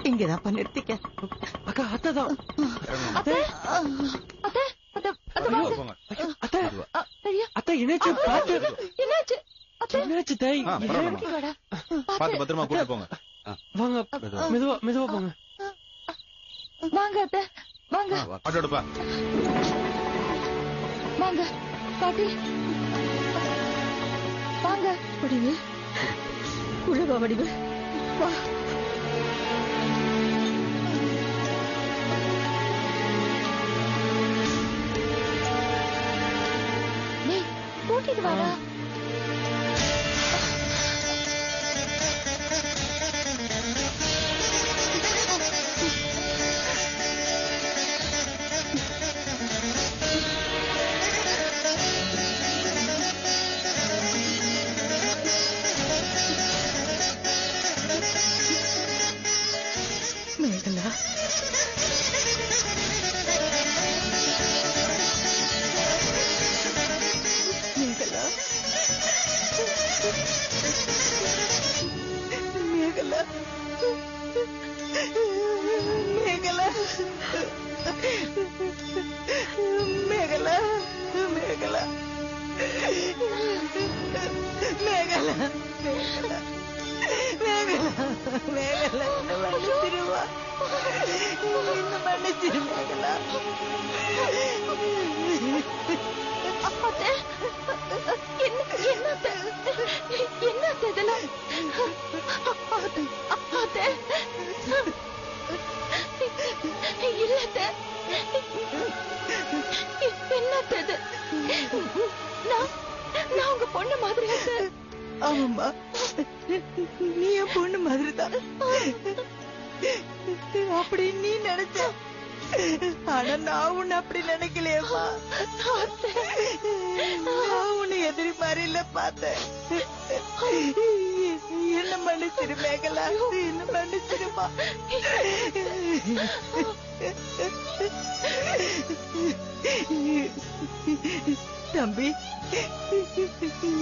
இங்கதான் நிறுத்திக்க. அக்கா அத்தைதான். அத்தை என்னாச்சு? பாத்து என்னாச்சு தாய்? பாத்து பத்திரமா கூட்டு போங்க. வாங்க மெதுவா மெதுவா போங்க. வாங்க அத்தை வாங்க. ஆட்டோடுப்பா. வாங்க பாட்டி வாங்க. வடிவு உள்ளவா வடிவு வா. நீ கூட்டிட்டு வாடா. மேகலா மேகலா மேகலா மேகலா மேகலா மேகலா மேகலா மேகலா மன்னிச்சிருவா. மன்னிச்சிரு மேகலா. என்ன இதெல்லாம்? இல்ல என்னது? நான் உங்க பொண்ணு மாதிரி. ஆமாம்மா, நீ என் பொண்ணு மாதிரிதான். அப்படி நீ நினைச்ச, ஆனா நான் உன்னை அப்படி நினைக்கலையம்மா. நான் உன்னை எதிரி மாதிரி இல்ல பார்த்தேன். என்ன மன்னிச்சிரு மேகலா, என்ன மன்னிச்சிருமா. தம்பி,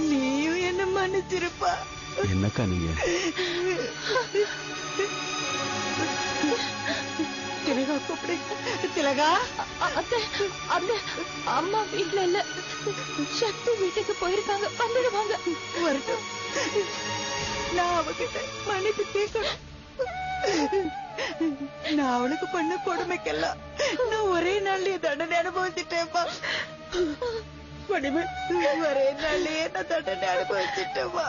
நீயும் என்ன மன்னிச்சிருப்பா. என்னக்கா நீங்க? திலகா கூப்பிடு. திலகா. அந்த அம்மா வீட்டுல இல்ல, சக்தி வீட்டுக்கு போயிருக்காங்க. வந்துடுவாங்க. வரட்டும். நான் அவகிட்ட மன்னிப்பு கேட்கணும். நான் அவளுக்கு பண்ண கொடுமைக்கெல்லாம் நான் ஒரே நாள்லயே தண்டனை அனுபவிச்சுட்டேன்ப்பா. ஒரே நாள்லயே நான் தண்டனை அனுபவிச்சுட்டேன்ப்பா.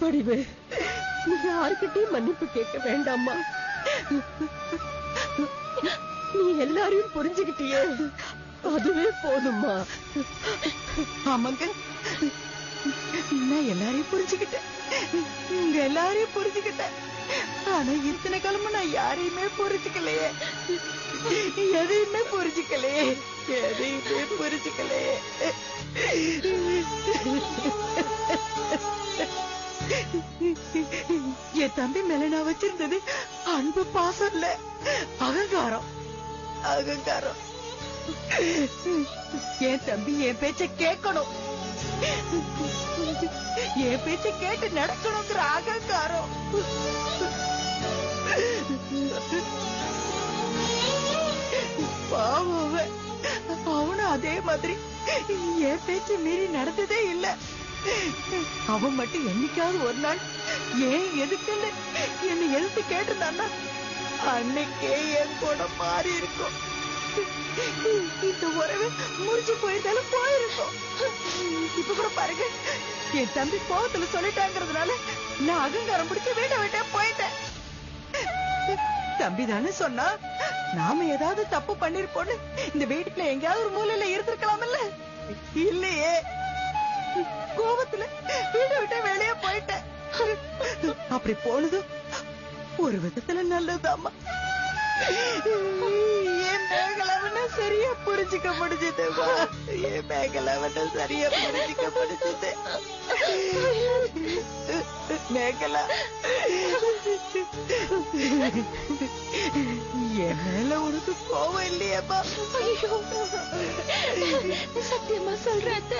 படிவு, நீ யாருக்கிட்டையும் மன்னிப்பு கேட்க வேண்டாமா. நீ எல்லாரையும் புரிஞ்சுக்கிட்டியே, அதுவே போதுமா. ஆமாங்க, நான் எல்லாரையும் புரிஞ்சுக்கிட்டேன். உங்க எல்லாரையும் புரிஞ்சுக்கிட்டேன். ஆனா இத்தனை காலமா நான் யாரையுமே புரிஞ்சுக்கலையே. எதையுமே புரிஞ்சுக்கலையே. எதையுமே புரிஞ்சுக்கலையே. என் தம்பி மேல நான் வச்சிருந்தது அன்பு, பாசம் இல்ல, அகங்காரம். அகங்காரம். என் தம்பி என் பேச்ச கேட்கணும், என் பேச்ச கேட்டு நடக்கணுங்கிற அகங்காரம். பாவம், அவனும் அதே மாதிரி என் பேச்சு மீறி நடந்ததே இல்ல. அவன் மட்டும் என்னைக்காவது ஒரு நாள் ஏன் எதுக்குன்னு என்னை எழுத்து கேட்டுதான்னா அன்னைக்கே என் கூட மாறி இருக்கும். இந்த உறவு முடிஞ்சு போயிருந்தாலும் போயிருக்கும். இப்ப கூட பாருங்க, என் தம்பி கோவத்துல சொல்லிட்டாங்கிறதுனால நான் அகங்காரம் பிடிச்சு வீட்டை போயிட்டேன். தம்பி தானே சொன்னா நாம ஏதாவது தப்பு பண்ணிருப்போன்னு இந்த வீட்டுல எங்கேயாவது ஒரு மூலையில இருந்திருக்கலாம்ல. இல்லையே, கோபத்துல வீட்டை விட்டு வெளியே போயிட்டேன். அப்படி போனதும் ஒரு விதத்துல நல்லதாமா. என் மேகலாவன சரியா புரிஞ்சுக்க முடிஞ்சதுமா. என் மேகலாவன சரியா புரிஞ்சுக்க முடிஞ்சது. மேகலா, என் மேல உனக்கு கோவம் இல்லையாப்பா? சத்தியமா சொல்றேன்,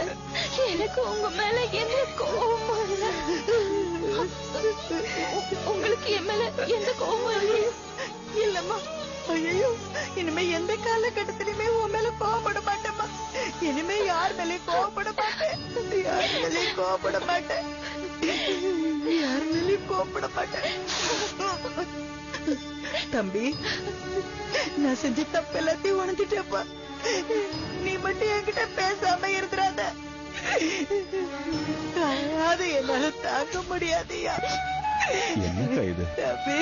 எனக்கு உங்க மேல என்ன கோவம் இல்ல. எந்த கோபமும் இல்லையே. இல்லம்மா. ஐயோ, இனிமே எந்த காலகட்டத்திலுமே உன் மேல கோவப்பட மாட்டேம்மா. இனிமே யார் மேலயும் கோவப்பட மாட்டேன். யார் மேலயும் கோவப்பட மாட்டேன். யார் மேலயும் கோவப்பட மாட்டேன். தம்பி, நான் செஞ்ச தப்பு எல்லாத்தையும் உணர்ந்துட்டேப்பா. நீ மட்டும் என்கிட்ட பேசாம இருந்துடாத. அது என்னால தாங்க முடியாதுயா. என்னக்கா இது? தம்பி,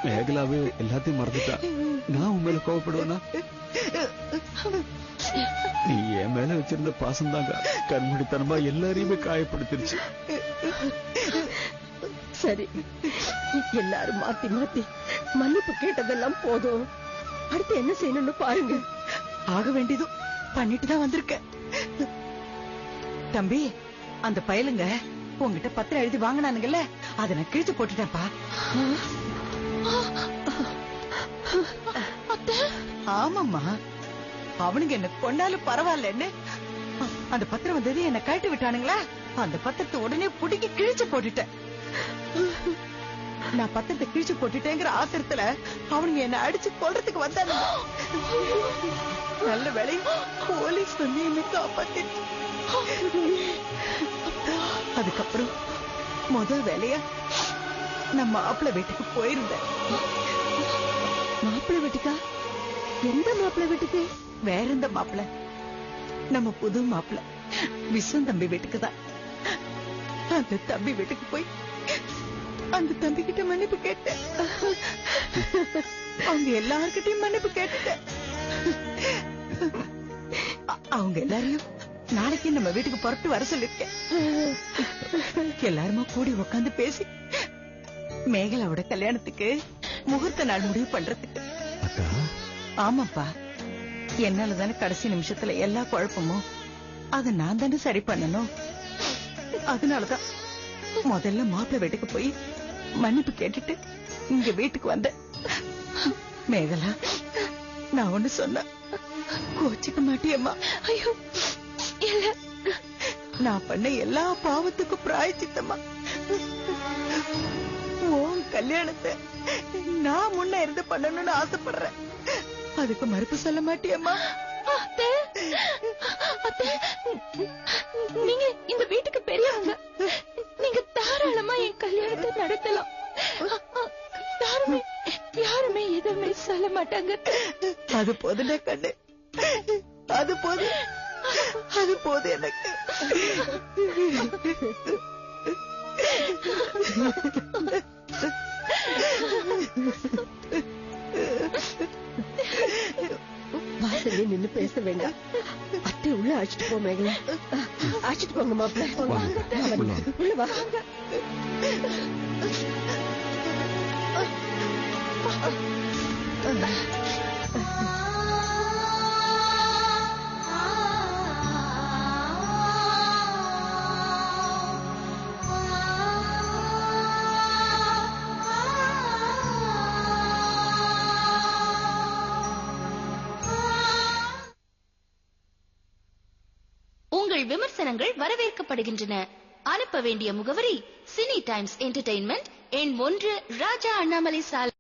மேகலாவே எல்லாத்தையும் மறந்துட்டா. நான் உன் மேல கோவப்படுவேனா? நீ என் மேல வச்சிருந்த பாசம் தாங்க கண்மூடித்தனமா எல்லாரையுமே காயப்படுத்திருச்சு. சரி, எல்லாரும் மாத்தி மாத்தி மன்னிப்பு கேட்டதெல்லாம் போதும். அடுத்து என்ன செய்யணும்னு பாருங்க. ஆக வேண்டியதும் பண்ணிட்டு தான் வந்திருக்கேன். தம்பி, அந்த பயலுங்க உங்ககிட்ட பத்திரம் எழுதி வாங்கினானுங்கல்ல, அதை நான் கிழிச்சு போட்டுட்டேன்ப்பா. ஆமாம்மா, அவனுங்க என்ன கொண்டாலும் பரவாயில்லன்னு அந்த பத்திரம் வந்தது என்ன கழட்டி விட்டானுங்களா, அந்த பத்திரத்தை உடனே புடுங்கி கிழிச்சு போட்டுட்டேன். நான் பத்திரத்தை கிழிச்சு போட்டுட்டேங்கிற ஆத்திரத்துல அவனுங்க என்ன அடிச்சு கொல்றதுக்கு வந்தானுங்க. நல்ல வேலை போலீஸ் வந்து என்ன காப்பாத்திருச்சு. அதுக்கப்புறம் முதல் வேலையா நான் மாப்பிள்ளை வீட்டுக்கு போயிருந்தேன். மாப்பிள்ளை வீட்டுக்கா? எந்த மாப்பிள்ளை வீட்டுக்கு? வேற எந்த மாப்பிள்ளை, நம்ம புது மாப்பிள்ளை விஸ்வம் தம்பி வீட்டுக்கு தான். அந்த தம்பி வீட்டுக்கு போய் அந்த தம்பி கிட்ட மன்னிப்பு கேட்டேன். அவங்க எல்லார்கிட்டயும் மன்னிப்பு கேட்டுட்டேன். அவங்க எல்லாரையும் நாளைக்கு நம்ம வீட்டுக்கு புறப்பட்டு வர சொல்லிருக்கேன். எல்லாருமா கூடி உட்காந்து பேசி மேகலாவோட கல்யாணத்துக்கு முகூர்த்த நாள் முடிவு பண்றதுக்கு. அக்கா, ஆமாப்பா, என்னாலதானே கடைசி நிமிஷத்துல எல்லா குழப்பமும். அத நான் தானே சரி பண்ணணும். அதனாலதான் முதல்ல மாப்பிள்ளை வீட்டுக்கு போய் மன்னிப்பு கேட்டுட்டு இங்க வீட்டுக்கு வந்தேன். மேகலா, நான் ஒண்ணு சொன்ன கோச்சிக்க மாட்டியம்மா? ஐயோ இல்ல, நான் பண்ண எல்லா பாவத்துக்கும் பிராயச்சித்தம்மா. உன் கல்யாணத்தை நான் முன்ன இருந்து பண்ணணும்னு ஆசைப்படுறேன். அதுக்கு மறுப்பு சொல்ல மாட்டியம்மா? அத்தை, அத்தை, நீங்க இந்த வீட்டுக்கு பெரியவங்க. நீங்க தாராளமா என் கல்யாணத்தை நடத்தலாம். யாருமே எதுவுமே சொல்ல மாட்டாங்க. அது போதுடா கண்ணு, அது போது, அது போது எனக்கு. வாசல்ல நின்னு பேச வேண்டாம். அத்தை உள்ள அழைச்சிட்டு போ மேகலா. அழைச்சிட்டு போங்க மாப்பிள்ளை. உள்ள வாங்க. உங்கள் விமர்சனங்கள் வரவேற்கப்படுகின்றன. அனுப்ப வேண்டிய முகவரி சினி டைம்ஸ் என்டர்டெயின்மெண்ட், எண் 1, ராஜா அண்ணாமலை சாலை.